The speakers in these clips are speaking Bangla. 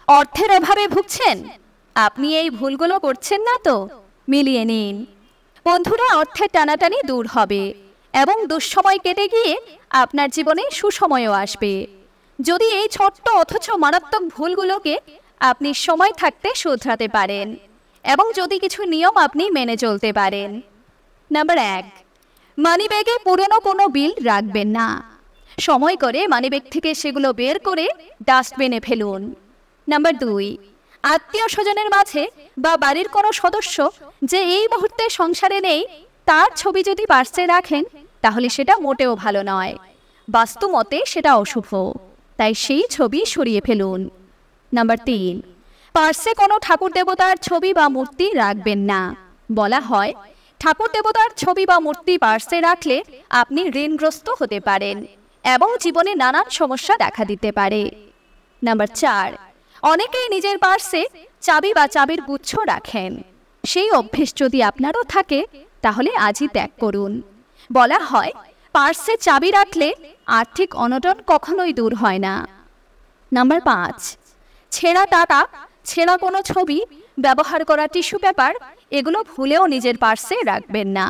অর্থের অভাবে ভুগছেন? আপনি এই ভুলগুলো করছেন না তো? মিলিয়ে নিন। বন্ধুরা, অর্থের টানাটানি দূর হবে এবং দুঃসময় কেটে গিয়ে আপনার জীবনে সুসময়ও আসবে যদি এই ছোট্ট অথচ মারাত্মক ভুলগুলোকে আপনি সময় থাকতে শুধরাতে পারেন এবং যদি কিছু নিয়ম আপনি মেনে চলতে পারেন। নাম্বার 1, মানিব্যাগে পুরনো কোনো বিল রাখবেন না। সময় করে মানিব্যাগ থেকে সেগুলো বের করে ডাস্টবিনে ফেলুন। নাম্বার 2, আত্মীয় স্বজনের মাঝে বা বাড়ির কোনো সদস্য যে এই মুহূর্তে সংসারে নেই তার ছবি যদি পার্সে রাখেন তাহলে সেটা মোটেও ভালো নয়। বাস্তু মতে সেটা অশুভ, তাই সেই ছবি সরিয়ে ফেলুন। নাম্বার 3, পার্সে কোনো ঠাকুর দেবতার ছবি বা মূর্তি রাখবেন না। বলা হয় ঠাকুর দেবতার ছবি বা মূর্তি পার্সে রাখলে আপনি ঋণগ্রস্ত হতে পারেন এবং জীবনে নানান সমস্যা দেখা দিতে পারে। নাম্বার 4, অনেকেই নিজের পার্সে চাবি বা চাবির গুচ্ছ রাখেন। সেই অভ্যেস যদি আপনারও থাকে তাহলে আজই ত্যাগ করুন। বলা হয় পার্সে চাবি রাখলে আর্থিক অনটন কখনোই দূর হয় না। নাম্বার 5, ছেঁড়া টাকা, ছেঁড়া কোনো ছবি, ব্যবহার করা টিস্যু পেপার এগুলো ভুলেও নিজের পার্সে রাখবেন না।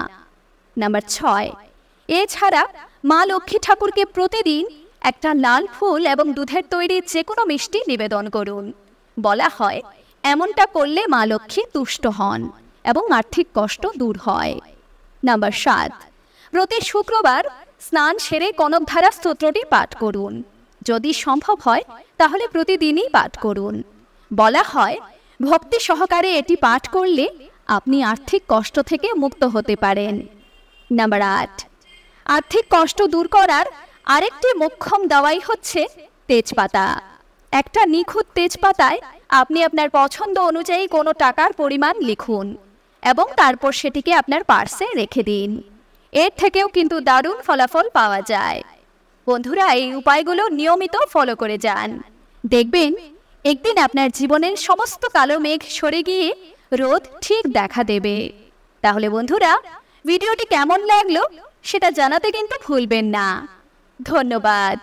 নাম্বার 6, এছাড়া মা লক্ষ্মী ঠাকুরকে প্রতিদিন একটা লাল ফুল এবং দুধের তৈরি যে কোনো মিষ্টি নিবেদন করুন। বলা হয় এমনটা করলে মা লক্ষ্মী তুষ্ট হন এবং আর্থিক কষ্ট দূর হয়। নাম্বার 7, প্রতি শুক্রবার স্নান সেরে কনকধারা স্তোত্রটি পাঠ করুন। যদি সম্ভব হয় তাহলে প্রতিদিনই পাঠ করুন। বলা হয় ভক্তি সহকারে এটি পাঠ করলে আপনি আর্থিক কষ্ট থেকে মুক্ত হতে পারেন। নাম্বার 8, আর্থিক কষ্ট দূর করার আরেকটি মোক্ষম দাওয়াই হচ্ছে তেজপাতা। একটা নিখুঁত তেজপাতায় আপনি আপনার পছন্দ অনুযায়ী কোনো টাকার পরিমাণ লিখুন এবং তারপর সেটিকে আপনার পার্সে রেখে দিন। এর থেকেও কিন্তু দারুণ ফলাফল পাওয়া যায়। বন্ধুরা, এই উপায়গুলো নিয়মিত ফলো করে যান, দেখবেন একদিন আপনার জীবনের সমস্ত কালো মেঘ সরে গিয়ে রোদ ঠিক দেখা দেবে। তাহলে বন্ধুরা, ভিডিওটি কেমন লাগলো সেটা জানাতে কিন্তু ভুলবেন না। ধন্যবাদ।